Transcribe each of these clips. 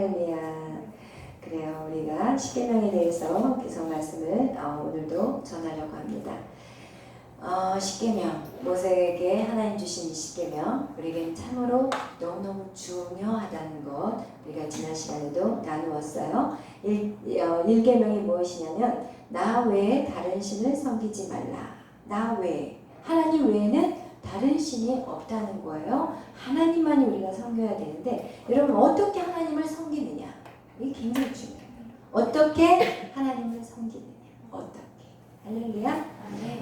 할렐루야. 그래요. 우리가 십계명에 대해서 계속 말씀을 오늘도 전하려고 합니다. 십계명, 모세에게 하나님 주신 이 십계명, 우리에겐 참으로 너무너무 중요하다는 것 우리가 지난 시간에도 나누었어요. 1계명이 무엇이냐면 나 외에 다른 신을 섬기지 말라. 나 외에, 하나님 외에는 다른 신이 없다는 거예요. 하나님만이 우리가 섬겨야 되는데, 여러분 어떻게 하나님을 섬기느냐? 이게 굉장히 중요해요. 어떻게 하나님을 섬기느냐? 어떻게? 할렐루야.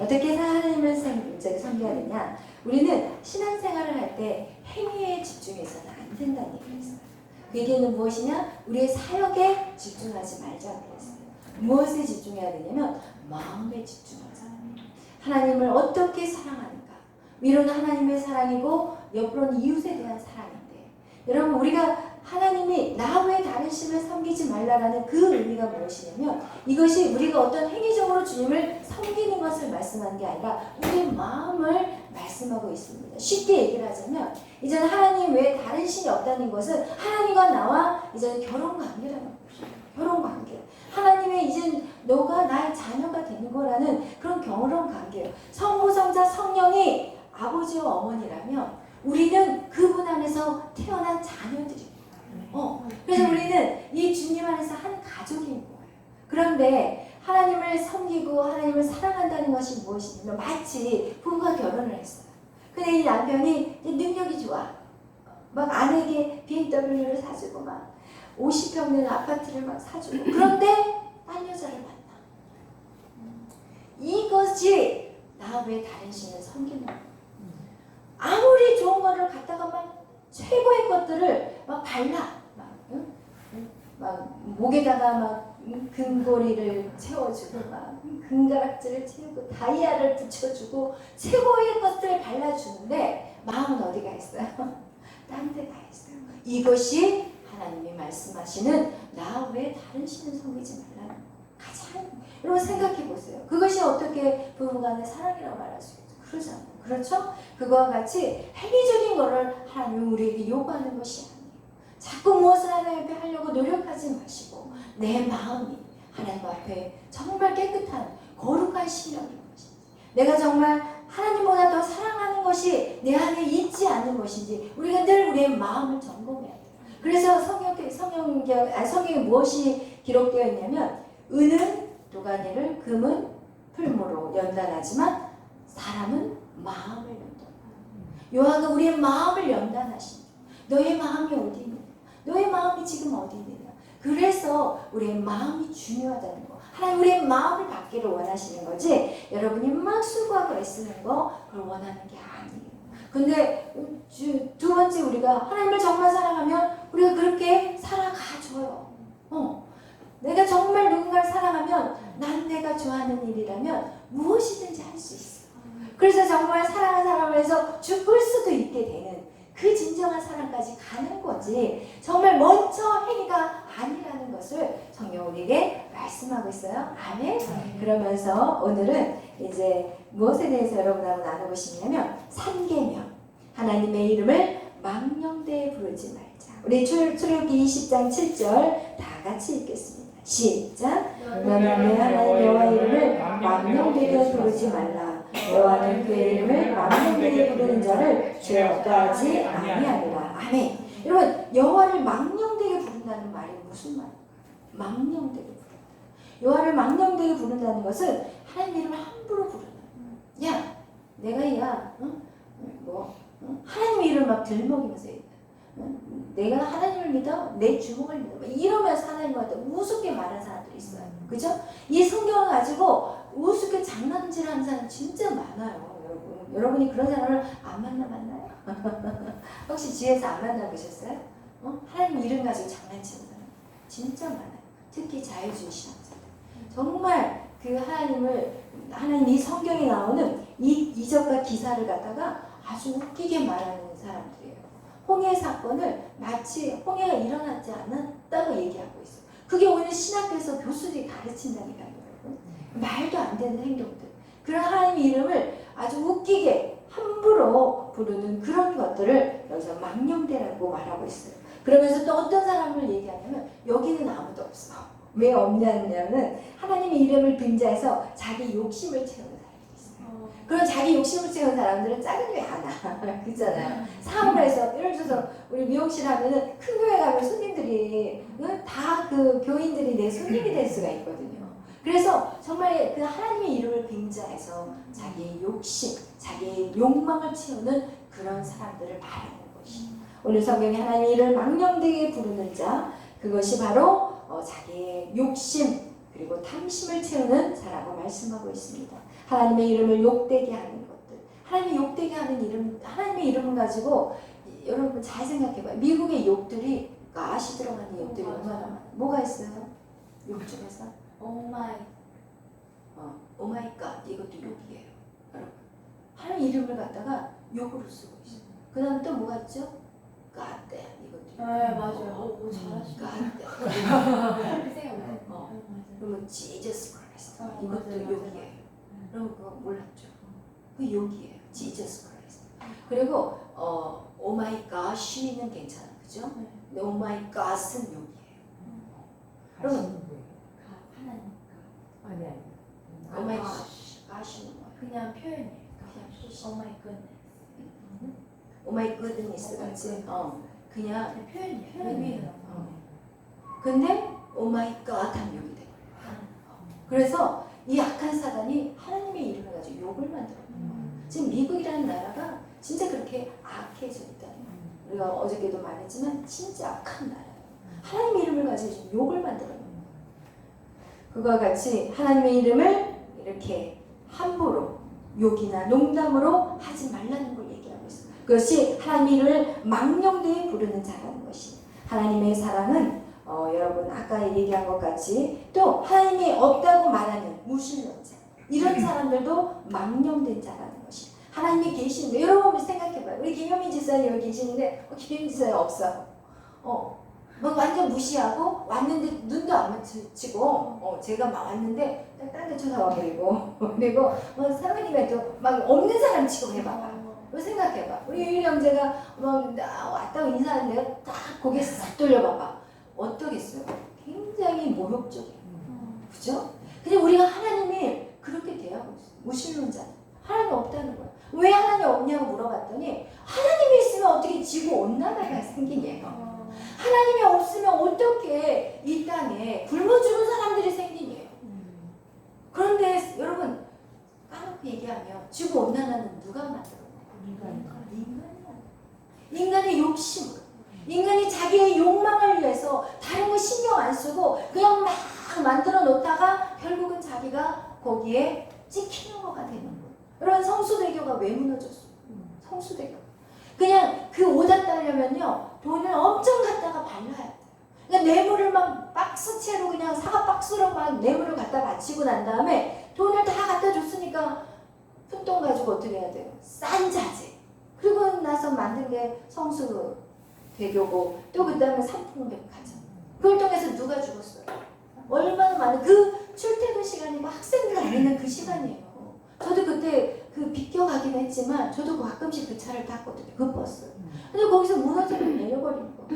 어떻게 하나님을 섬겨야 되냐? 우리는 신앙생활을 할 때 행위에 집중해서는 안 된다는 얘기를 했어요. 그 얘기는 무엇이냐? 우리의 사역에 집중하지 말자고 했어요. 무엇에 집중해야 되냐면 마음에 집중하자. 하나님을 어떻게 사랑하는가? 위로는 하나님의 사랑이고 옆으로는 이웃에 대한 사랑인데, 여러분 우리가 하나님이 나 외에 다른 신을 섬기지 말라라는 그 의미가 무엇이냐면, 이것이 우리가 어떤 행위적으로 주님을 섬기는 것을 말씀하는 게 아니라 우리의 마음을 말씀하고 있습니다. 쉽게 얘기를 하자면, 이제는 하나님 외에 다른 신이 없다는 것은 하나님과 나와 이제는 결혼관계라는 것이에요. 결혼관계. 하나님의 이제 너가 나의 자녀가 되는 거라는 그런 결혼관계예요. 성부, 성자, 성령이 아버지와 어머니라면 우리는 그분 안에서 태어난 자녀들이에요. 그래서 우리는 이 주님 안에서 한 가족인 거예요. 그런데 하나님을 섬기고 하나님을 사랑한다는 것이 무엇이냐면, 마치 부부가 결혼을 했어요. 근데 이 남편이 능력이 좋아. 막 아내에게 BMW를 사주고 막 50평 된 아파트를 막 사주고, 그런데 딴 여자를 만나. 이것이 나 외에 다른 신을 섬기는 거예요. 아무리 좋은 거를 갖다가 막 최고의 것들을 막 발라. 막 목에다가 막 금고리를 채워주고 막 금가락지를 채우고 다이아를 붙여주고 최고의 것들을 발라주는데 마음은 어디가 있어요? 딴 데가 있어요. 이것이 하나님이 말씀하시는 나 외에 다른 신을 섬기지 말라는 가장, 여러분 생각해 보세요. 그것이 어떻게 부부간의 사랑이라고 말할 수 있죠? 그러잖아요. 그렇죠? 그거와 같이 행위적인 것을 하나님이 우리에게 요구하는 것이 아니에요. 자꾸 무엇을 하나님 앞에 하려고 노력하지 마시고 내 마음이 하나님 앞에 정말 깨끗한 거룩한 심령인 것인지, 내가 정말 하나님보다 더 사랑하는 것이 내 안에 있지 않은 것인지 우리가 늘 우리의 마음을 점검해야 돼요. 그래서 성경에 무엇이 기록되어 있냐면, 은은 도가니를, 금은 풀무로 연단하지만 사람은 마음을 연단한다. 여호와가 우리의 마음을 연단하신다. 너의 마음이 어디 있느냐? 너의 마음이 지금 어디 있느냐? 그래서 우리의 마음이 중요하다는 거. 하나님 우리의 마음을 받기를 원하시는 거지, 여러분이 막 수고하고 애쓰는 거 그걸 원하는 게 아니에요. 근데 두 번째, 우리가 하나님을 정말 사랑하면 우리가 그렇게 살아가줘요. 내가 정말 누군가를 사랑하면 난 내가 좋아하는 일이라면 무엇이든지 할 수 있어. 그래서 정말 사랑하는 사람을 해서 죽을 수도 있게 되는 그 진정한 사랑까지 가는 거지, 정말 먼저 행위가 아니라는 것을 성경 우리에게 말씀하고 있어요. 아멘. 그러면서 오늘은 이제 무엇에 대해서 여러분하고 나누고 싶냐면 3계명, 하나님의 이름을 망령되이 부르지 말자. 우리 출애굽기 20장 7절 다 같이 읽겠습니다. 시작. 너는 내 하나님 여호와 이름을 망령되이 부르지 말라. 여호와는 그의 이름을 망령되이 부르는 자를 죄업하지 아니하리라. 아멘. 여러분, 여호와를 망령되이 부른다는 말이 무슨 말이에요? 망령되이 부른다. 여호와를 망령되이 부른다는 것은 하나님 이름을 함부로 부르는. 야, 내가 하나님 이름을 막 들먹이면서 내가 하나님을 믿어, 내 주먹을 믿어, 이러면서 하나님한테 우습게 말하는 사람들이 있어요. 그죠? 이 성경을 가지고 우습게 장난질하는 사람 진짜 많아요. 여러분이 그런 사람을 안 만나봤나요? 혹시 주위에서 안 만나보셨어요? 하나님 이름 가지고 장난치는 사람 진짜 많아요. 특히 자유주의 신앙자들. 정말 그 하나님 이 성경에 나오는 이 이적과 기사를 갖다가 아주 웃기게 말하는 사람들이에요. 홍해 사건을 마치 홍해가 일어나지 않았다고 얘기하고 있어요. 그게 오늘 신학교에서 교수들이 가르친다니까요, 여러분. 말도 안 되는 행동들. 그런 하나님의 이름을 아주 웃기게 함부로 부르는 그런 것들을 여기서 망령되라고 말하고 있어요. 그러면서 또 어떤 사람을 얘기하냐면 여기는 아무도 없어. 왜 없냐면은 하나님의 이름을 빙자해서 자기 욕심을 채우는 사람이 있어요. 그런 자기 욕심을 채우는 사람들은 작은 교회 안 와. 그렇잖아요. 사업을 해서 예를 들어서 우리 미용실 하면은 큰 교회 가면 손님들이 다 그 교인들이 내 손님이 될 수가 있거든요. 그래서 정말 그 하나님의 이름을 빙자해서 자기의 욕심, 자기의 욕망을 채우는 그런 사람들을 말하는 것이. 오늘 성경에 하나님의 이름을 망령되게 부르는 자, 그것이 바로 자기의 욕심 그리고 탐심을 채우는 자라고 말씀하고 있습니다. 하나님의 이름을 욕되게 하는 것들, 하나님의 욕되게 하는 이름, 하나님의 이름을 가지고 여러분 잘 생각해봐요. 미국의 욕들이 가시 들어가는 욕들이 얼마나 많아요. 뭐가 있어요? 욕 중에서 오마이 갓, 이것도 욕이에요. 여러분 하나님 이름을 갖다가 욕으로 쓰고 있어요. 그 다음 또 뭐가 있죠? God damn, 이것도 네, 맞아요. 잘하시네. God damn. 그렇게 생각나요. 그러면 Jesus Christ, 맞아요, 이것도 맞아요. 욕이에요. 여러분 그거 몰랐죠? 그 욕이에요. Jesus Christ. 그리고 Oh my gosh는 괜찮아, 그죠? 근데 Oh my god은 욕이에요. 여러분 하나님. 아니 Oh my gosh는 뭐예요? 그냥 표현이에요. 그냥 Oh my goodness. Oh my goodness 같이 그냥 그냥 표현이에요. 표현이에요. 근데 Oh my God 하면 욕이 돼요. 그래서 이 악한 사단이 하나님의 이름을 가지고 욕을 만들어요. 지금 미국이라는 나라가 진짜 그렇게 악해져 있다는 거예요. 우리가 어저께도 말했지만 진짜 악한 나라예요. 하나님의 이름을 가지고 지금 욕을 만들어요. 그와 같이 하나님의 이름을 이렇게 함부로 욕이나 농담으로 하지 말라는 걸 얘기하고 있어요. 그것이 하나님의 이름을 망령되이 부르는 자라는 것이. 하나님의 사랑은 여러분 아까 얘기한 것 같이 또 하나님이 없다고 말하는 무신론자 이런 사람들도 망령된 자라는 것이. 하나님이 계시는데 여러분 생각해봐요. 우리 김효민 지사님 여기 계시는데 김효민 지사님 없어. 뭐 완전 무시하고 왔는데 눈도 안 맞추고 제가 막 왔는데 딴 데 쳐다봐버리고 그리고 사모님에도 막 없는 사람 치고 해봐봐. 생각해봐. 우리 유일 형제가 왔다고 인사하는데 딱 고개 싹 돌려봐봐. 어떠겠어요? 굉장히 모욕적이에요. 그죠? 근데 우리가 하나님이 그렇게 대하고 있어요. 무신론자. 하나님 없다는 거야. 왜 하나님 없냐고 물어봤더니 하나님이 있으면 어떻게 지구 온난화가 생기냐요. 하나님이 없으면 어떻게 이 땅에 굶어 죽은 사람들이 생기냐요. 그런데 여러분 까놓고 얘기하면 지구 온난화는 누가 만들었나요? 인간의 욕심으로. 인간이 자기의 욕망을 위해서 다른 거 신경 안 쓰고 그냥 막 만들어 놓다가 결국은 자기가 거기에 찍히는 거가 되는 거예요. 여러분 성수대교가 왜 무너졌어요? 성수대교. 그냥 그 오다 따려면요 돈을 엄청 갖다가 발라야 돼요. 그러니까 뇌물을 막 박스채로 그냥 사과 박스로 막 뇌물을 갖다 바치고 난 다음에 돈을 다 갖다 줬으니까 푼돈 가지고 어떻게 해야 돼요? 싼 자재. 그리고 나서 만든 게 성수대교고 또 그 다음에 삼풍백화점. 그걸 통해서 누가 죽었어요? 얼마나 많은 그 출퇴근 시간이고 학생들 다니는 그 시간이에요. 저도 그때 그 비껴가긴 했지만 저도 가끔씩 그 차를 탔거든요. 그 버스. 근데 거기서 무너져서 내려버린 거.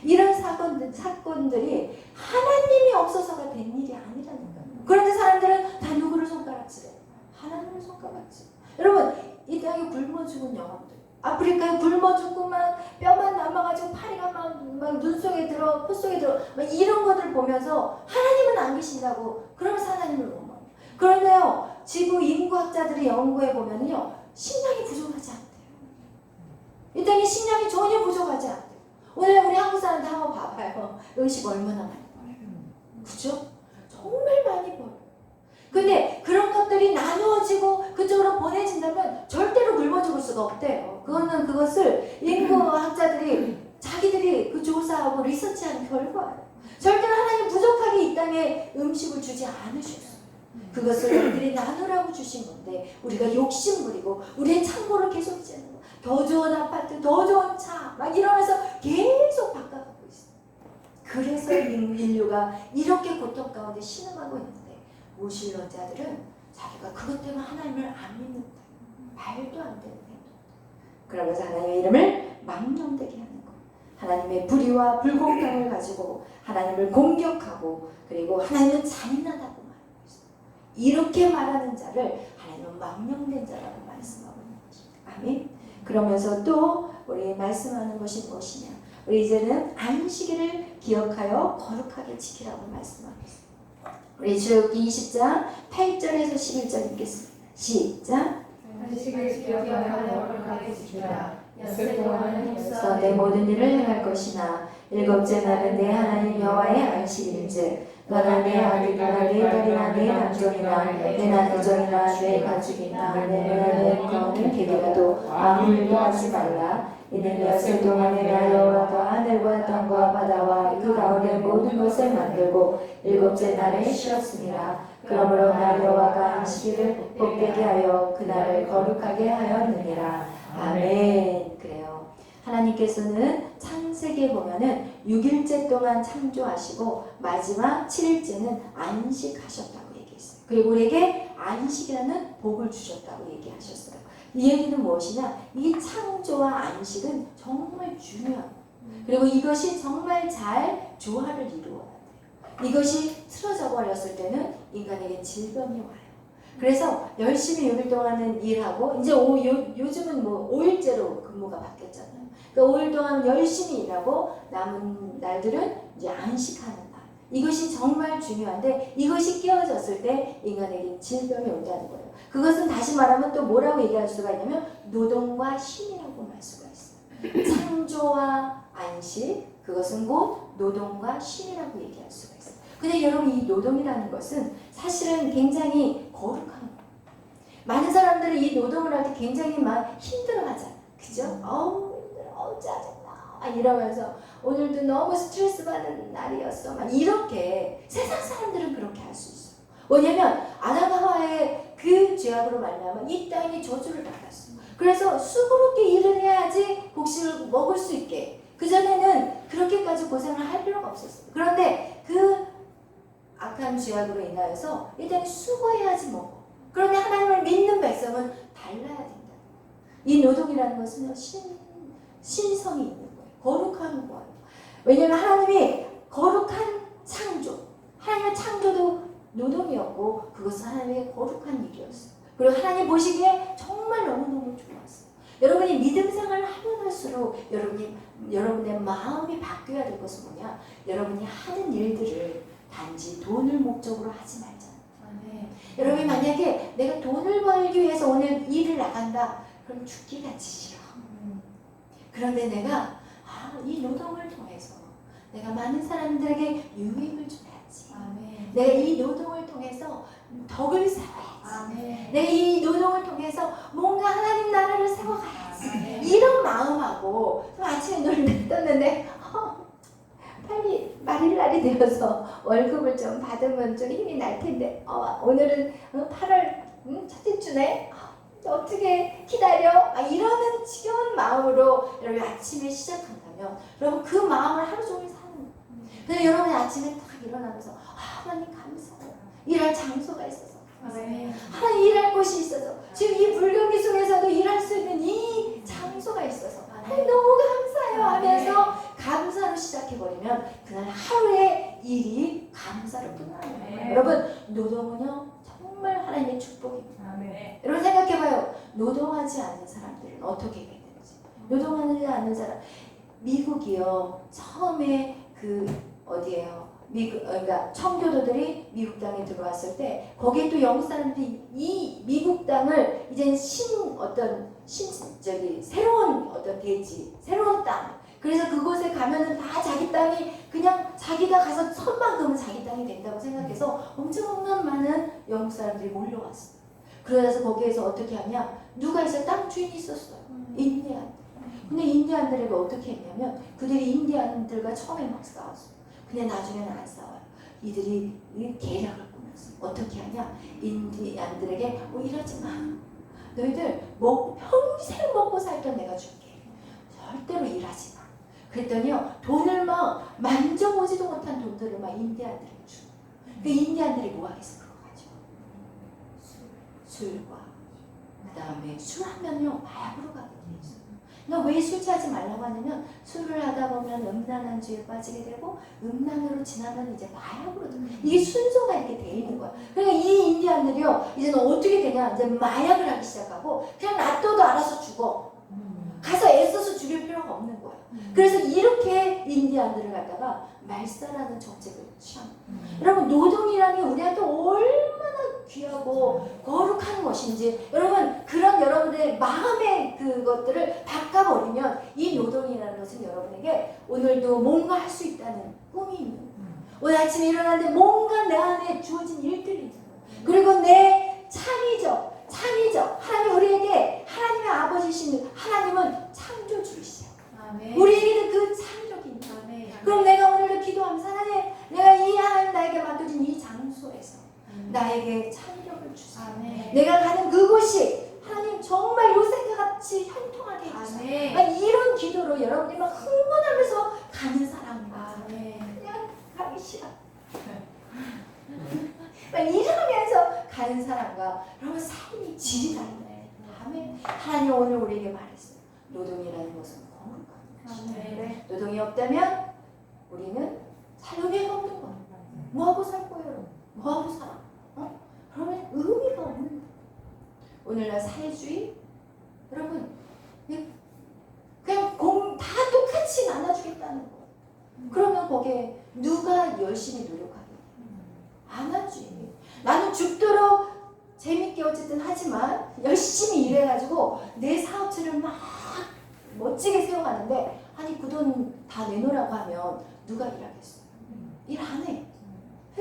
이런 사건들이 하나님이 없어서가 된 일이 아니라는 거예요. 그런데 사람들은 다 누구를 손가락질해? 하나님을 손가락질. 여러분 이 땅에 굶어 죽은 영혼들, 아프리카에 굶어 죽고만 뼈만 남아가지고 파리가 막 눈 속에 들어, 코 속에 들어, 막 이런 것들 보면서 하나님은 안 계신다고 그러면서 하나님을 못 먹어요. 그런데요 지구 인구학자들이 연구해 보면요 식량이 부족하지 않대요. 이 땅에 식량이 전혀 부족하지 않대요. 오늘 우리 한국 사람들 한번 봐봐요. 음식 얼마나 많이 벌어요. 그죠? 정말 많이 벌어요. 근데 그런 것들이 나누어지고 그쪽으로 보내진다면 절대로 굶어 죽을 수가 없대요. 그것을 인구학자들이 자기들이 그 조사하고 리서치한 결과예요. 절대로 하나님 부족하게 이 땅에 음식을 주지 않으셨어요. 그것을 너희들이 나누라고 주신 건데 우리가 욕심부리고 우리의 창고를 계속 째는 거. 더 좋은 아파트, 더 좋은 차 막 이러면서 계속 바꿔가고 있어요. 그래서 인류가 이렇게 고통 가운데 신음하고 있는데 무신론자들은 자기가 그것 때문에 하나님을 안 믿는다. 말도 안 되는 행동. 그러면서 하나님의 이름을 망령되게 하는 거. 하나님의 불의와 불공평을 가지고 하나님을 공격하고 그리고 하나님은 잔인하다고 말하고 있어요. 이렇게 말하는 자를 하나님은 망령된 자라고 말씀하고 있는 것입니다. 아멘. 그러면서 또 우리 말씀하는 것이 무엇이냐? 우리 이제는 안식일을 기억하여 거룩하게 지키라고 말씀하고 있습니다. 우리 출애굽기 20장 8절에서 11절 읽겠습니다. 시작. 안식을 기억하여 거룩하게 지키라. 엿새 동안은 그래서 내 모든 일을 행할 것이나 일곱째 날은 내 하나님 여호와의 안식일인즉 너나 내 아들이나 내 딸이나 내 남종이나 내 남종이나 내 가축이나 내 누나 내 거는 개리라도 아무 일도 하지 말라. 이는 엿새 동안에 나 여호와가 하늘과 땅과 바다와 그 가운데 모든 것을 만들고 일곱째 날에 쉬었습니다. 그러므로 나 여호와가 안식일을 복되게 하여 그날을 거룩하게 하였느니라. 아멘. 그래요. 하나님께서는 창세기에 보면은 6일째 동안 창조하시고 마지막 7일째는 안식하셨다고 얘기했어요. 그리고 우리에게 안식이라는 복을 주셨다고 얘기하셨어요. 이 얘기는 무엇이냐? 이 창조와 안식은 정말 중요한 그리고 이것이 정말 잘 조화를 이루어야 돼요. 이것이 틀어져 버렸을 때는 인간에게 질병이 와요. 그래서 열심히 6일 동안은 일하고 이제 요즘은 뭐 5일째로 근무가 바뀌었잖아요. 그러니까 5일 동안 열심히 일하고 남은 날들은 이제 안식하는 날. 이것이 정말 중요한데 이것이 깨어졌을 때 인간에게 질병이 온다는 거예요. 그것은 다시 말하면 또 뭐라고 얘기할 수가 있냐면 노동과 쉼이라고 말 수가 있어요. 창조와 안식 그것은 곧 노동과 쉼이라고 얘기할 수가 있어요. 근데 여러분 이 노동이라는 것은 사실은 굉장히 거룩한 거예요. 많은 사람들이 이 노동을 할 때 굉장히 막 힘들어하잖아요. 그죠? 힘들어, 짜증나 이러면서 오늘도 너무 스트레스 받는 날이었어. 막 이렇게 세상 사람들은 그렇게 할 수 있어요. 왜냐면 아담과 하와의 그 죄악으로 말미암아 이 땅이 저주를 받았어. 그래서 수고롭게 일을 해야지 곡식을 먹을 수 있게. 그전에는 그렇게까지 고생을 할 필요가 없었어요. 그런데 그 악한 죄악으로 인하여서 일단 수고해야지 먹고. 그런데 하나님을 믿는 백성은 달라야 된다. 이 노동이라는 것은 신성이 있는 거예요. 거룩한 거예요. 왜냐하면 하나님이 거룩한 창조, 하나님의 창조도 노동이었고 그것은 하나님의 거룩한 일이었어요. 그리고 하나님 보시기에 정말 너무너무 좋았어요. 여러분이 믿음 생활을 하면 할수록 여러분의 마음이 바뀌어야 될 것은 뭐냐? 여러분이 하는 일들을 단지 돈을 목적으로 하지 말잖아요. 여러분이 만약에 내가 돈을 벌기 위해서 오늘 일을 나간다. 그럼 죽기가 싫어. 그런데 내가 이 노동을 통해서 내가 많은 사람들에게 유익을 줘야지. 내가 이 노동을 통해서 덕을 쌓아야지. 내가 이 노동을 통해서 뭔가 하나님 나라를 세워가야지. 이런 마음하고 아침에 눈을 떴는데 빨리 말일날이 되어서 월급을 좀 받으면 좀 힘이 날 텐데 오늘은 8월 첫째 주네. 어떻게 기다려? 이러는 지겨운 마음으로 여러분 아침에 시작한다면 여러분 그 마음을 하루 종일 사는 거예요. 근데 여러분이 아침에 딱 일어나면서 하나님 감사해요. 일할 장소가 있어서 하나님 일할 곳이 있어서 지금 이 불경기 속에서도 일할 수 있는 이 장소가 있어서 하나님 너무 감사해요 하면서 감사로 시작해버리면 그날 하루의 일이 감사로 끝나는 거예요. 여러분 노동은요 정말 하나님의 축복입니다. 여러분 생각해봐요. 노동하지 않는 사람들은 어떻게 되는지. 노동하지 않는 사람 미국이요 처음에 어디에요? 그러니까 청교도들이 미국 땅에 들어왔을 때 거기에 또 영국 사람들이 이 미국 땅을 이제 새로운 어떤 대지, 새로운 땅. 그래서 그곳에 가면은 다 자기 땅이 그냥 자기가 가서 손만 그으면 자기 땅이 된다고 생각해서 엄청난 많은 영국 사람들이 몰려왔어요. 그래서 거기에서 어떻게 하냐? 누가 있어? 땅 주인이 있었어요. 인디안. 근데 인디안들에게 어떻게 했냐면 그들이 인디안들과 처음에 막 싸웠어요. 근데 나중에는 안 싸워요. 이들이 계략을 꾸몄어요. 어떻게 하냐? 인디안들에게 이러지 마. 너희들 평생 먹고 살던 내가 줄게. 절대로 일하지 마. 그랬더니요 돈을 막 만져보지도 못한 돈들을 막 인디안들에게 주고. 그 인디안들이 뭐 하겠어? 그거 가지고 술과 그 다음에 술 하면요 마약으로 가게 돼 있어요. 너 왜 술 취하지 말라고 하냐면 술을 하다 보면 음란한 죄에 빠지게 되고 음란으로 지나면 이제 마약으로 들어. 이게 순서가 이렇게 돼 있는 거야. 그러니까 이 인디안들이요 이제는 어떻게 되냐 이제 마약을 하기 시작하고 그냥 놔둬도 알아서 죽어. 가서 애써서 죽일 필요가 없는 거야. 그래서 이렇게 인디안들을 갖다가 말살하는 정책을 취한 거야. 여러분 노동이라는 게 우리한테 얼마나 귀하고 거룩한 것인지 여러분 그런 여러분의 마음의 그것들을 바꿔버리면 이 노동이라는 것은 여러분에게 오늘도 뭔가 할 수 있다는 꿈이 있는 거예요. 오늘 아침에 일어났는데 뭔가 내 안에 주어진 일들이 있는 거예요. 그리고 내 창의적 하나님 우리에게 하나님의 아버지신 하나님은 창조주이시죠. 우리에게는 그 창조력이 있는 거예요. 그럼 내가 오늘도 기도하면서 하나님 내가 이 하나님 나에게 맡겨진 이 장소에서 나에게 창조력을 주세요. 내가 가는 그곳이 하나님 정말 요셉과 같이 형통하게 해주세요. 이런 기도로 여러분이 막 흥분하면서 가는 사람입니다. 그냥 가기 싫어. 막 이러면서 가는 사람과 여러분 삶이 질이 다르네. 아멘. 하나님 오늘 우리에게 말했어요. 노동이라는 것은 거룩한 것이다. 노동이 없다면 우리는 의미가 없는 거야. 뭐하고 살 거예요 여러분? 뭐하고 살아? 그러면 의미가 없는 거야. 오늘날 사회주의 여러분 그냥 다 똑같이 나눠주겠다는 거. 그러면 거기에 누가 열심히 노력하겠냐? 안 하지. 나는 죽도록 재밌게 어쨌든 하지만 열심히 일해가지고 내 사업체를 막 멋지게 세워가는데 아니 그 돈 다 내놓으라고 하면 누가 일하겠어요? 일 안 해.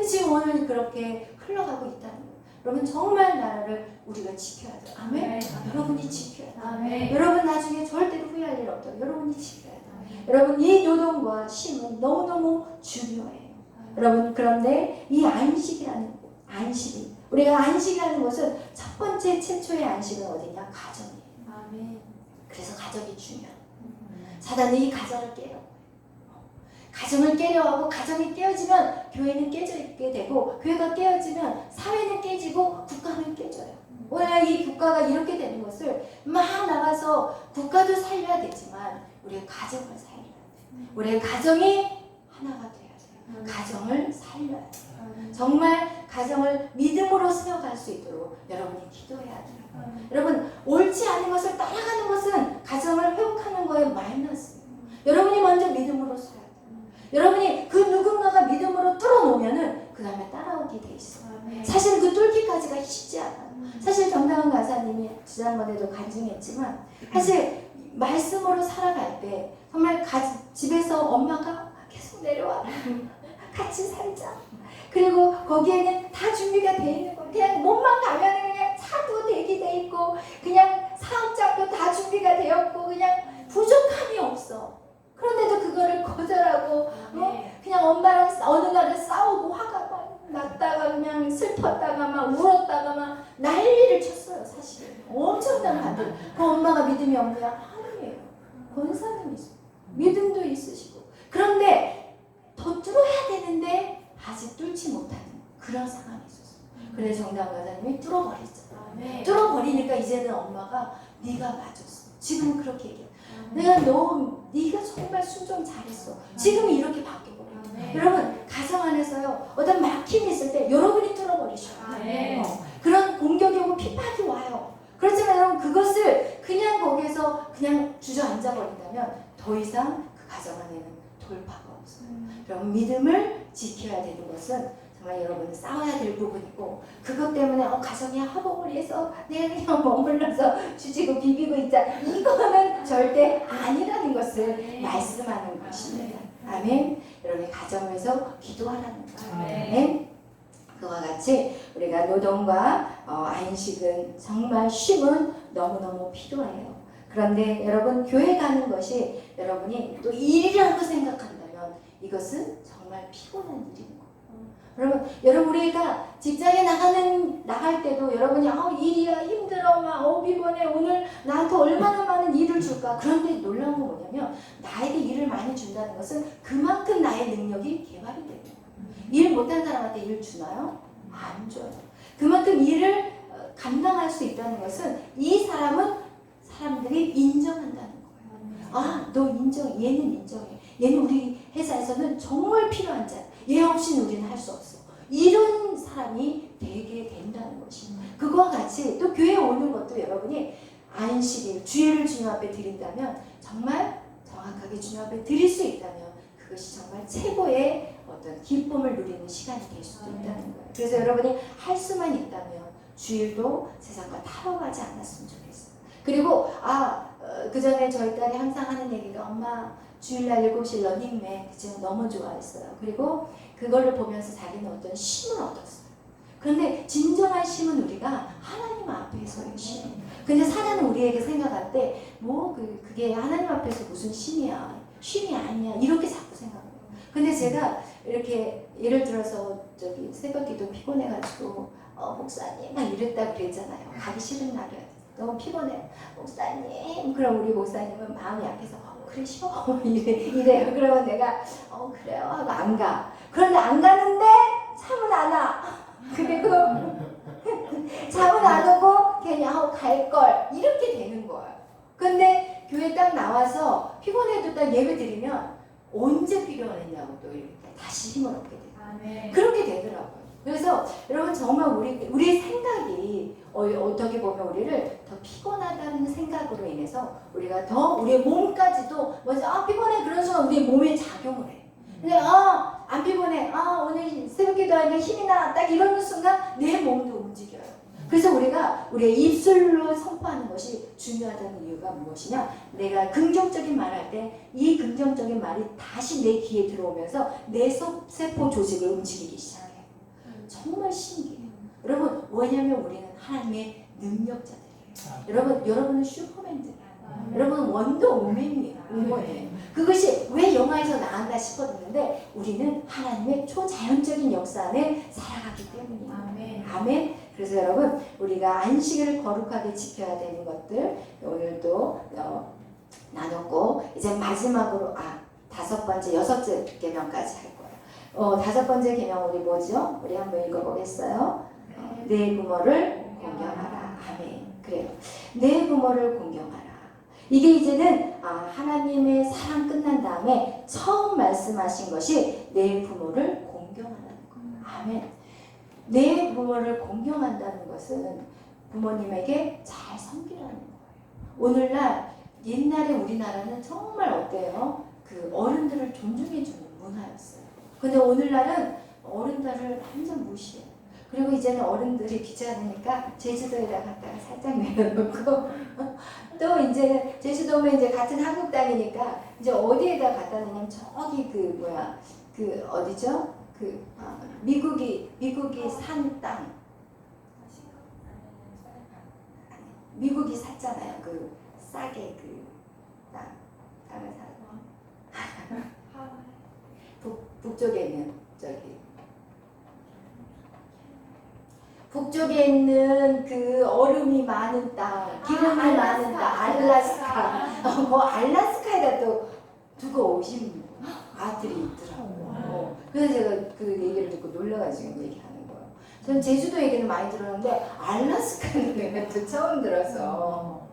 지금 오늘 그렇게 흘러가고 있다는 거예요. 여러분 정말 나라를 우리가 지켜야 돼요. 아멘? 여러분이 지켜야 돼요. 아멘. 여러분 나중에 절대로 후회할 일 없도록 여러분이 지켜야 돼요. 여러분 이 노동과 쉼은 너무너무 중요해요. 여러분 그런데 이 안식이 우리가 안식이라는 것은 첫 번째 최초의 안식은 어디냐? 가정이에요. 그래서 가정이 중요해요. 사단이 이 가정을 깨요. 가정을 깨려 하고 가정이 깨어지면 교회는 깨져 있게 되고 교회가 깨어지면 사회는 깨지고 국가는 깨져요. 오늘 이 국가가 이렇게 되는 것을 막 나가서 국가도 살려야 되지만 우리의 가정을 살려야 돼요. 우리의 가정이 하나가 돼야 돼요. 가정을 살려야 돼요. 정말 가정을 믿음으로 세워갈 수 있도록 여러분이 기도해야 돼요. 여러분 옳지 않은 것을 따라가는 것은 가정을 회복하는 거에 마이너스예요. 여러분이 먼저 믿음으로 살아야 돼요. 여러분이 그 누군가가 믿음으로 뚫어놓으면은 그 다음에 따라오게 돼 있어요. 사실 그 뚫기까지가 쉽지 않아요. 사실 정다은 가사님이 지난번에도 간증했지만 사실 말씀으로 살아갈 때 정말 집에서 엄마가 계속 내려와 같이 살자. 그리고 거기에는 다 준비가 돼 있는 거예요. 그냥 몸만 가면 그냥 차도 대기돼 있고 그냥 사업장도 다 준비가 되었고 그냥 부족함이 없어. 그런데도 그거를 거절하고 그냥 엄마랑 어느 날은 싸우고 화가 막 났다가 그냥 슬펐다가 막 울었다가 막 난리를 쳤어요. 사실 엄청난 반대. 그 엄마가 믿음이 없냐? 아니에요. 권사님 있어요. 믿음도 있으시고 그런데 더 뚫어야 되는데 아직 뚫지 못하는 그런 상황이 있었어요. 그래서 정다은 가사님이 뚫어버렸잖아요. 뚫어버리니까 이제는 엄마가 네가 맞았어. 지금 그렇게 얘기해. 네가 정말 순종 잘했어. 지금 이렇게 바뀌어버려. 여러분 가정 안에서요 어떤 막힘이 있을 때 여러분이 뚫어버리셔요. 그런 공격이 오고 핍박이 와요. 그렇지만 여러분 그것을 그냥 거기에서 그냥 주저앉아 버린다면 더 이상 그 가정 안에는 돌파가 없어요. 여러분 믿음을 지켜야 되는 것은 정말 여러분은 싸워야 될 부분이고 그것 때문에 가정이 화복을 해서 내가 그냥 머물러서 주지고 비비고 있자 이거는 절대 아니라는 것을 말씀하는 것입니다. 아멘. 여러분의 가정에서 기도하라는 거예요. 아멘. 그와 같이 우리가 노동과 안식은 정말 쉼은 너무너무 필요해요. 그런데 여러분 교회 가는 것이 여러분이 또 일이라고 생각한다면 이것은 정말 피곤한 일인 거예요. 여러분 우리가 직장에 나갈 때도 여러분이 일이야 힘들어 막 피곤해 오늘 나한테 얼마나 많은 일을 줄까. 그런데 놀라운 건 뭐냐면 나에게 일을 많이 준다는 것은 그만큼 나의 능력이 개발이 되는 거예요. 일 못한 사람한테 일 주나요? 안 줘요. 그만큼 일을 감당할 수 있다는 것은 이 사람은 사람들이 인정한다는 거예요. 아, 너 얘는 인정해. 얘는 우리 회사에서는 정말 필요한 자야. 얘 없이는 우리는 할 수 없어. 이런 사람이 되게 된다는 것이. 그거와 같이 또 교회에 오는 것도 여러분이 안식일, 주일을 주님 앞에 드린다면 정말 정확하게 주님 앞에 드릴 수 있다면 그것이 정말 최고의 어떤 기쁨을 누리는 시간이 될 수도 있다는 거예요. 그래서 여러분이 할 수만 있다면 주일도 세상과 타협하지 않았으면 좋겠어요. 그리고 그 전에 저희 딸이 항상 하는 얘기가 엄마 주일날 7시 러닝맨 제가 너무 좋아했어요. 그리고 그거를 보면서 자기는 어떤 힘을 얻었어요. 그런데 진정한 힘은 우리가 하나님 앞에서의 힘. 근데 사단은 우리에게 생각할 때 그게 하나님 앞에서 무슨 힘이야. 쉼이 아니야. 이렇게 자꾸 생각해요. 근데 제가 이렇게 예를 들어서 새벽기도 피곤해가지고 목사님 막 이랬다 그랬잖아요. 가기 싫은 날이야. 너무 피곤해. 목사님. 그럼 우리 목사님은 마음이 약해서 그래 싫어. 이래요. 그러면 내가 그래요 하고 안 가. 그런데 안 가는데 잠은 안 와. 그리고 잠은 안 오고 괜히 갈걸 이렇게 되는 거예요. 근데 교회 딱 나와서 피곤해도 딱 예배 드리면 언제 필요했냐고 또 이렇게 다시 힘을 얻게 돼요. 그렇게 되더라고요. 그래서 여러분 정말 우리의 생각이 어떻게 보면 우리를 더 피곤하다는 생각으로 인해서 우리가 더 우리의 몸까지도 먼저 피곤해 그런 순간 우리의 몸에 작용을 해. 근데 안 피곤해. 오늘 새벽기도 하니까 힘이 나. 딱 이러는 순간 내 몸도 움직여요. 그래서 우리의 입술로 선포하는 것이 중요하다는 이유가 무엇이냐? 내가 긍정적인 말을 할 때 이 긍정적인 말이 다시 내 귀에 들어오면서 내 세포 조직을 움직이기 시작해요. 정말 신기해요. 여러분, 왜냐하면 우리는 하나님의 능력자들이에요. 여러분은 슈퍼맨들이에요. 여러분은 원더우먼이에요. 그것이 왜 영화에서 나왔나 싶었는데 우리는 하나님의 초자연적인 역사 안에 살아가기 때문이에요. 아멘. 그래서 여러분 우리가 안식일을 거룩하게 지켜야 되는 것들 오늘도 나눴고 이제 마지막으로 5번째, 6째 계명까지 할 거예요. 5번째 계명 우리 뭐죠? 우리 한번 읽어보겠어요. 내 부모를 공경하라. 아멘. 그래요. 내 부모를 공경하라. 이게 이제는 하나님의 사랑 끝난 다음에 처음 말씀하신 것이 내 부모를 공경하라는 거예요. 아멘. 내 부모를 공경한다는 것은 부모님에게 잘 섬기라는 거예요. 오늘날 옛날에 우리나라는 정말 어때요? 그 어른들을 존중해주는 문화였어요. 근데 오늘날은 어른들을 완전 무시해요. 그리고 이제는 어른들이 귀찮으니까 제주도에다 갔다가 살짝 내려놓고 또 이제 제주도면 이제 같은 한국 땅이니까 이제 어디에다 갖다 놓냐면 저기 어디죠? 미국이 산 땅. 미국이 샀잖아요. 싸게 땅을 사. 북쪽에 있는 북쪽에 있는 그 얼음이 많은 땅, 기름이 많은 땅, 알라스카. 알라스카에다 또 두고 오신 아들이 있더라고요. 그래서 제가 그 얘기를 듣고 놀라가지고 얘기하는 거예요. 저는 제주도 얘기는 많이 들었는데 알라스카는 내가 또 처음 들어서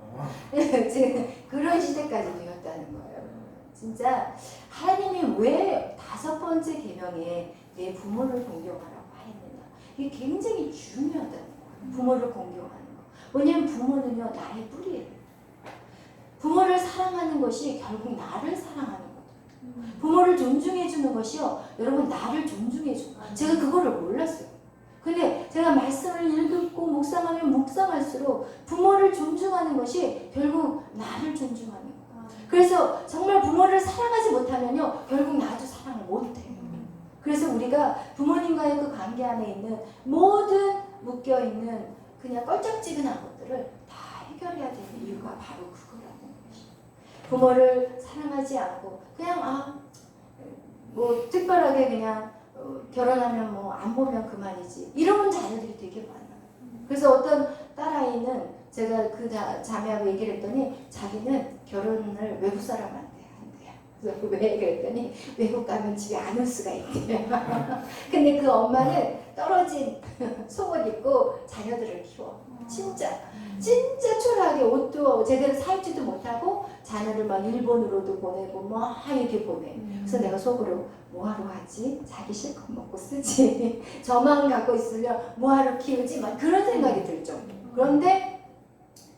지금 그런 시대까지 되었다는 거예요. 진짜 하나님이 왜 5번째 계명에 내 부모를 공경하라고 하였느냐. 이게 굉장히 중요하다는 거예요. 부모를 공경하는 거. 왜냐하면 부모는요 나의 뿌리예요. 부모를 사랑하는 것이 결국 나를 사랑하는 거예요. 부모를 존중해 주는 것이요 여러분 나를 존중해 주는 거예요. 제가 그거를 몰랐어요. 근데 제가 말씀을 읽고 묵상하면 묵상할수록 부모를 존중하는 것이 결국 나를 존중하는 거예요. 그래서 정말 부모를 사랑하지 못하면요 결국 나도 사랑을 못해요. 그래서 우리가 부모님과의 그 관계 안에 있는 모든 묶여있는 그냥 껄쩍지근한 것들을 다 해결해야 되는 이유가 바로 그거라는 것이에요. 부모를 사랑하지 않고 그냥 특별하게 그냥 결혼하면 안 보면 그만이지 이런 자녀들이 되게 많아요. 그래서 어떤 딸아이는 제가 그 자매하고 얘기를 했더니 자기는 결혼을 외국 사람한테 한대요. 그래서 왜 그랬더니 외국 가면 집에 안 올 수가 있대요. 근데 그 엄마는 떨어진 속옷 입고 자녀들을 키워. 진짜 초라하게 옷도 제대로 사입지도 못하고 자녀를 막 일본으로도 보내고 막 이렇게 보내. 그래서 내가 속으로 뭐하러 하지? 자기 실컷 먹고 쓰지. 저만 갖고 있으면 뭐하러 키우지? 막 그런 생각이 들 정도. 그런데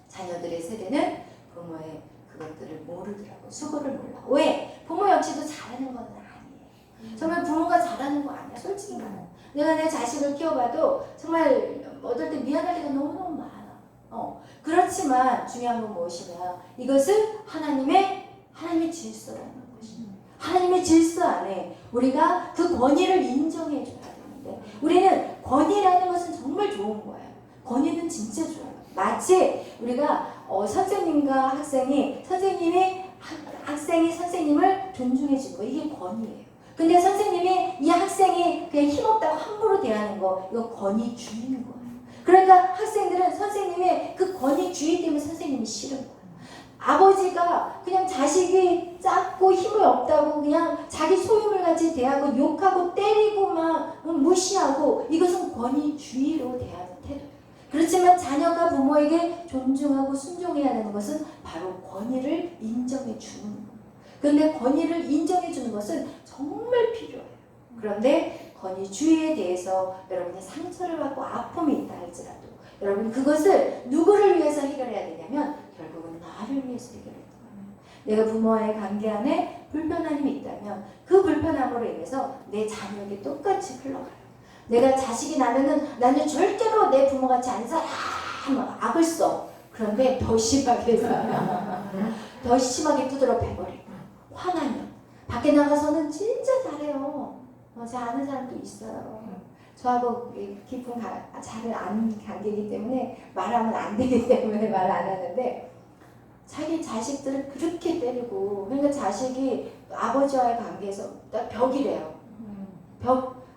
자녀들의 세대는 부모의 그것들을 모르더라고. 수고를 몰라. 왜? 부모 역시도 잘하는 건 아니에요. 정말 부모가 잘하는 거 아니야. 솔직히 말해. 내가 내 자식을 키워봐도 정말 어떨 때 미안할 때가 너무너무 많아. 그렇지만 중요한 건 무엇이냐. 이것은 하나님의 질서라는 것이야. 하나님의 질서 안에 우리가 그 권위를 인정해 줘야 되는데 우리는 권위라는 것은 정말 좋은 거예요. 권위는 진짜 좋아요. 마치 우리가 선생님과 학생이 학생이 선생님을 존중해 준 거 이게 권위예요. 근데 선생님이 이 학생이 그냥 힘없다고 함부로 대하는 거 이거 권위주의인 거예요. 그러니까 학생들은 선생님의 그 권위주의 때문에 선생님이 싫은 거예요. 아버지가 그냥 자식이 작고 힘이 없다고 그냥 자기 소유물 같이 대하고 욕하고 때리고 막 무시하고 이것은 권위주의로 대하는 태도예요. 그렇지만 자녀가 부모에게 존중하고 순종해야 하는 것은 바로 권위를 인정해 주는 거예요. 그런데 권위를 인정해 주는 것은 정말 필요해요. 그런데 권위주의에 대해서 여러분이 상처를 받고 아픔이 있다 할지라도 여러분 그것을 누구를 위해서 해결해야 되냐면 결국은 나를 위해서 해결해야 돼요. 내가 부모와의 관계 안에 불편함이 있다면 그 불편함으로 인해서 내 자녀에게 똑같이 흘러가요. 내가 자식이 나는 절대로 내 부모같이 안 살아 막 악을 써. 그런데 더 심하게 살아. 더 심하게 두드러 패버리고 화나면 밖에 나가서는 진짜 잘해요. 제가 아는 사람도 있어요. 저하고 깊은 잘 아는 관계이기 때문에 말하면 안 되기 때문에 말 안 하는데 자기 자식들을 그렇게 때리고 그러니까 자식이 아버지와의 관계에서 딱 벽이래요.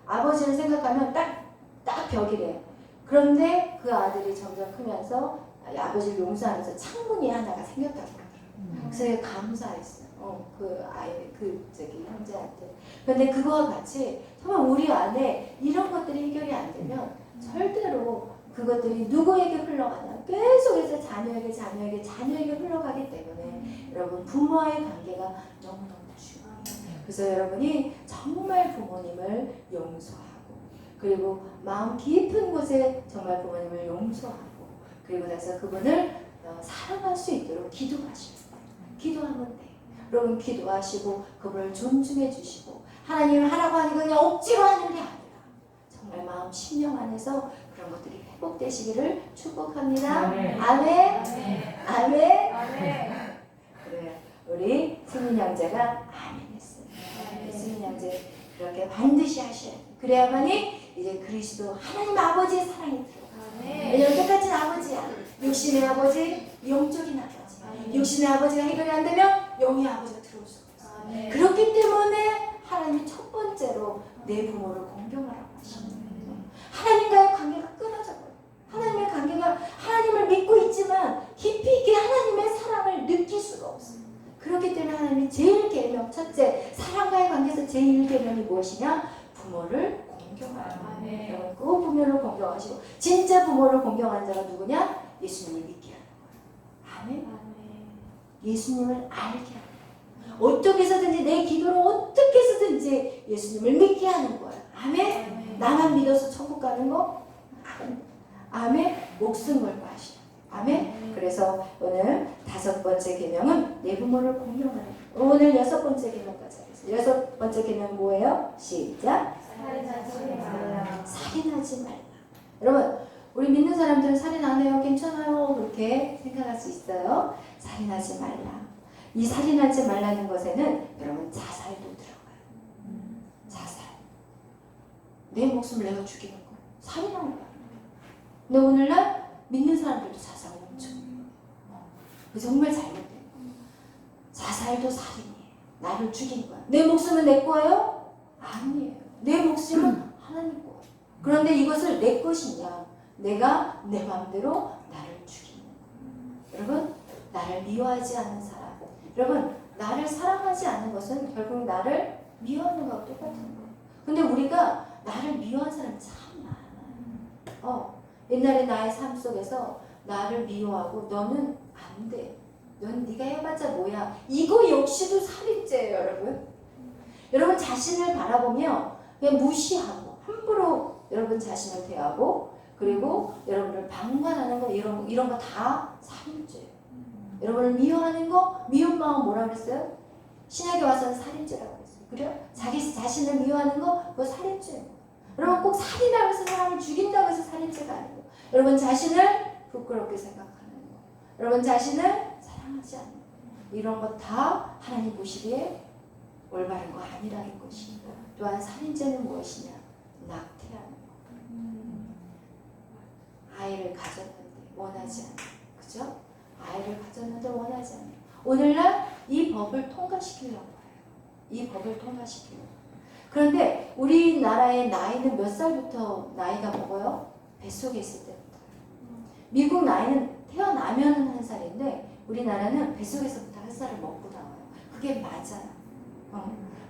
아버지를 생각하면 딱 벽이래요. 그런데 그 아들이 점점 크면서 아버지를 용서하면서 창문이 하나가 생겼다고 그러더라고요. 그래서 감사했어요. 그 아이, 형제한테. 근데 그거와 같이 정말 우리 안에 이런 것들이 해결이 안 되면 절대로 그것들이 누구에게 흘러가냐. 계속해서 자녀에게 흘러가기 때문에 여러분 부모와의 관계가 너무너무 중요해요. 그래서 여러분이 정말 부모님을 용서하고 그리고 마음 깊은 곳에 정말 부모님을 용서하고 그리고 나서 그분을 사랑할 수 있도록 기도하시고 기도하면 돼요. 여러분 기도하시고 그분을 존중해 주시고 하나님을 하라고 하는 거 그냥 억지로 하는 게 아니라 정말 마음 심령 안에서 그런 것들이 회복되시기를 축복합니다. 아멘. 아멘. 그래요. 우리 승민 형제가 아멘 했어요. 승민 형제 그렇게 반드시 하셔야 돼요. 그래야만이 이제 그리스도 하나님 아버지의 사랑이 들어가요. 왜냐면 똑같은 아버지야. 육신의 아버지, 영적인 아버지. 육신의 아버지가 해결이 안 되면 영의 아버지가 들어올 수가 없어요. 그렇기 때문에 하나님이 첫 번째로 내 부모를 공경하라고 하시는 거예요. 하나님과의 관계가 끊어져 버려요. 하나님의 관계가 하나님을 믿고 있지만 깊이 있게 하나님의 사랑을 느낄 수가 없어요. 그렇기 때문에 하나님이 제일 계명 첫째 사랑과의 관계에서 제일 계명이 무엇이냐? 부모를 공경하라. 그 부모를 공경하시고 진짜 부모를 공경하는 자가 누구냐? 예수님을 믿게 하는 거예요. 아멘. 예수님을 알게 하는 거예요. 어떻게 해서든지 내 기도로 어떻게 해서든지 예수님을 믿게 하는 거예요. 아멘. 나만 믿어서 천국 가는 거? 아멘. 목숨 걸고 하시는 아멘. 그래서 오늘 5번째 계명은 내 부모를 공경하는 거예요. 오늘 6번째 계명까지 하겠습니다. 6번째 계명 뭐예요? 시작. 살인하지 말라. 여러분 우리 믿는 사람들은 살인 안 해요. 괜찮아요. 그렇게 생각할 수 있어요. 살인하지 말라. 이 살인하지 말라는 것에는 여러분 자살도 들어가요. 자살. 내 목숨을 내가 죽이는 거. 살인하는 거야. 근데 오늘날 믿는 사람들도 자살을 엄청 해요. 정말 잘못된 거예요. 자살도 살인이에요. 나를 죽인 거야. 내 목숨은 내 거예요? 아니에요. 내 목숨은 하나님 거예요. 그런데 이것을 내 것이냐? 내가 내 마음대로 나를 죽이는 거예요. 여러분 나를 미워하지 않는 사람, 여러분 나를 사랑하지 않는 것은 결국 나를 미워하는 것과 똑같은 거예요. 근데 우리가 나를 미워하는 사람이 참 많아요. 옛날에 나의 삶 속에서 나를 미워하고 너는 안 돼. 넌 네가 해봤자 뭐야. 이거 역시도 살인죄예요, 여러분. 여러분 자신을 바라보며 그냥 무시하고 함부로 여러분 자신을 대하고 그리고 여러분을 방관하는 거 이런 거 다 살인죄예요. 여러분을 미워하는 거 미운 마음 뭐라 그랬어요? 신약에 와서는 살인죄라고 그랬어요. 그래요? 자기 자신을 미워하는 거 그거 살인죄예요. 여러분 꼭 살인하고 해서 사람을 죽인다고 해서 살인죄가 아니고 여러분 자신을 부끄럽게 생각하는 거 여러분 자신을 사랑하지 않는 거 이런 거 다 하나님 보시기에 올바른 거 아니라는 것입니다. 또한 살인죄는 무엇이냐? 낙태하는 거. 아이를 가졌는데 원하지 않는 그죠? 아이를 가졌는데 원하지 않는 오늘날 이 법을 통과시키려고 해요. 이 법을 통과시키려고 그런데 우리나라의 나이는 몇 살부터 나이가 먹어요? 뱃속에 있을 때부터. 미국 나이는 태어나면 1살인데 우리나라는 뱃속에서부터 1살을 먹고 나와요. 그게 맞아요.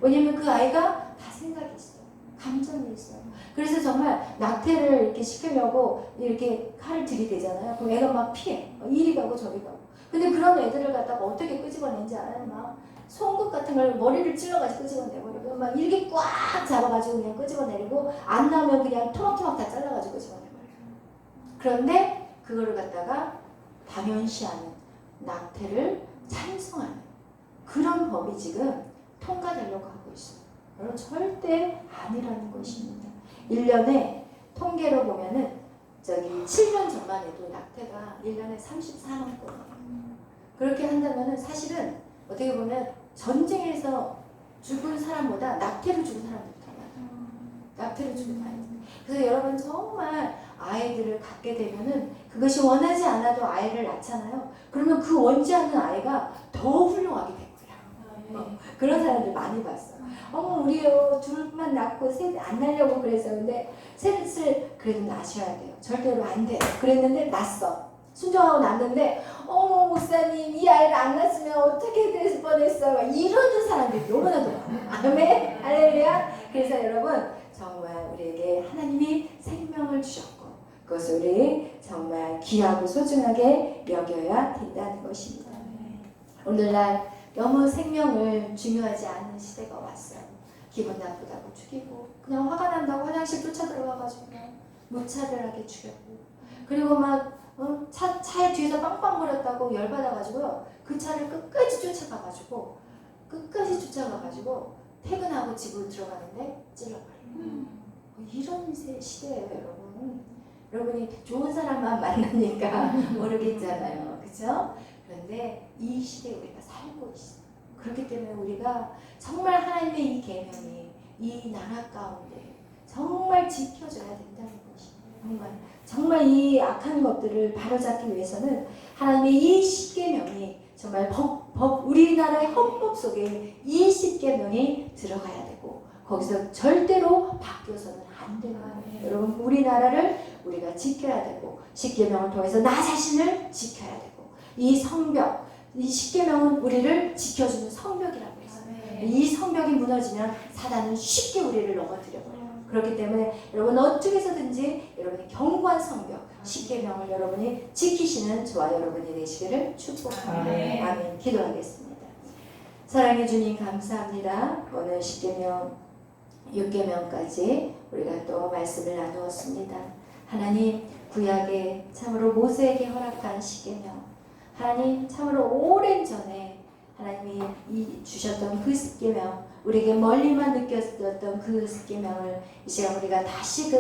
왜냐면 그 아이가 다 생각이 있어요. 감정이 있어요. 그래서 정말 낙태를 이렇게 시키려고 이렇게 칼을 들이대잖아요. 그럼 애가 막 피해. 이리 가고 저리 가고. 근데 그런 애들을 갖다가 어떻게 끄집어내는지 알아요? 막 송곳 같은 걸 머리를 찔러가지고 끄집어내버리고 막 이렇게 꽉 잡아가지고 그냥 끄집어내리고 안 나오면 그냥 토막토막 다 잘라가지고 끄집어내버려요. 그런데 그거를 갖다가 당연시하는 낙태를 찬성하는 그런 법이 지금 통과되려고 하고 있어요. 여러분 절대 아니라는 것입니다. 1년에 통계로 보면은 7년 전만 해도 낙태가 1년에 34만 건이에요. 그렇게 한다면은 사실은 어떻게 보면 전쟁에서 죽은 사람보다 낙태로 죽은 사람들이 더 많아요. 낙태로 죽은 아이들. 그래서 여러분 정말 아이들을 갖게 되면은 그것이 원하지 않아도 아이를 낳잖아요. 그러면 그 원치 않는 아이가 더 훌륭하게 됐고요. 그런 사람들 많이 봤어요. 우리요 둘만 낳고 셋 안 낳으려고 그랬어요. 근데 셋을 그래도 낳으셔야 돼요. 절대로 안 돼요. 그랬는데 낳았어. 순종하고 낳았는데 목사님 이 아이를 안 낳았으면 어떻게 될 뻔했어요. 이러는 사람들이 너무나도 많아요. 아멘 할렐루야. 그래서 여러분 정말 우리에게 하나님이 생명을 주셨고 그것을 우리 정말 귀하고 소중하게 여겨야 된다는 것입니다. 오늘날 너무 생명을 중요하지 않은 시대가 왔어요. 기분 나쁘다고 죽이고 그냥 화가 난다고 화장실 쫓아 들어가가지고 무차별하게 죽였고 그리고 막 차에 뒤에서 빵빵거렸다고 열받아가지고요 그 차를 끝까지 쫓아가가지고 퇴근하고 집으로 들어가는데 찔러버려요. 이런 시대예요 여러분. 여러분이 좋은 사람만 만나니까 모르겠잖아요. 그렇죠? 그런데 이 시대에 우리가 살고 있어요. 그렇기 때문에 우리가 정말 하나님의 이 계명이 이 나라 가운데 정말 지켜져야 된다는 것입니다. 정말 이 악한 것들을 바로잡기 위해서는 하나님의 이 십계명이 정말 우리나라의 헌법 속에 이 십계명이 들어가야 되고 거기서 절대로 바뀌어서는 안 되는 거예요. 여러분 우리나라를 우리가 지켜야 되고 십계명을 통해서 나 자신을 지켜야 되고 이 성벽 이 십계명은 우리를 지켜주는 성벽이라고 했어요. 이 성벽이 무너지면 사단은 쉽게 우리를 넘어뜨려버려요. 그렇기 때문에 여러분 어떻게 해서든지 여러분이 견고한 성벽 십계명을 여러분이 지키시는 저와 여러분이 되시기를 축복합니다. 아멘. 기도하겠습니다. 사랑해 주님 감사합니다. 오늘 십계명 6계명까지 우리가 또 말씀을 나누었습니다. 하나님 구약에 참으로 모세에게 허락한 십계명 하나님 참으로 오랜 전에 하나님이 주셨던 그 십계명 우리에게 멀리만 느꼈던 그 십계명을 이 시간 우리가 다시금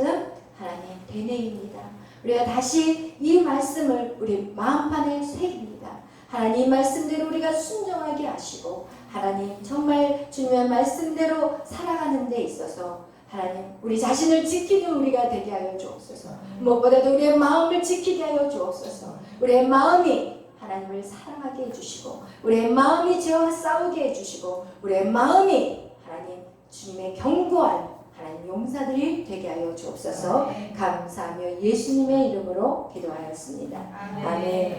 하나님 되뇌입니다. 우리가 다시 이 말씀을 우리 마음판에 새깁니다. 하나님 말씀대로 우리가 순종하게 하시고 하나님 정말 주님의 말씀대로 살아가는 데 있어서 하나님 우리 자신을 지키는 우리가 되게 하여 주옵소서. 무엇보다도 우리의 마음을 지키게 하여 주옵소서. 우리의 마음이 하나님을 사랑하게 해주시고 우리의 마음이 죄와 싸우게 해주시고 우리의 마음이 하나님 주님의 견고한 하나님 용사들이 되게 하여 주옵소서. 감사하며 예수님의 이름으로 기도하였습니다. 아멘.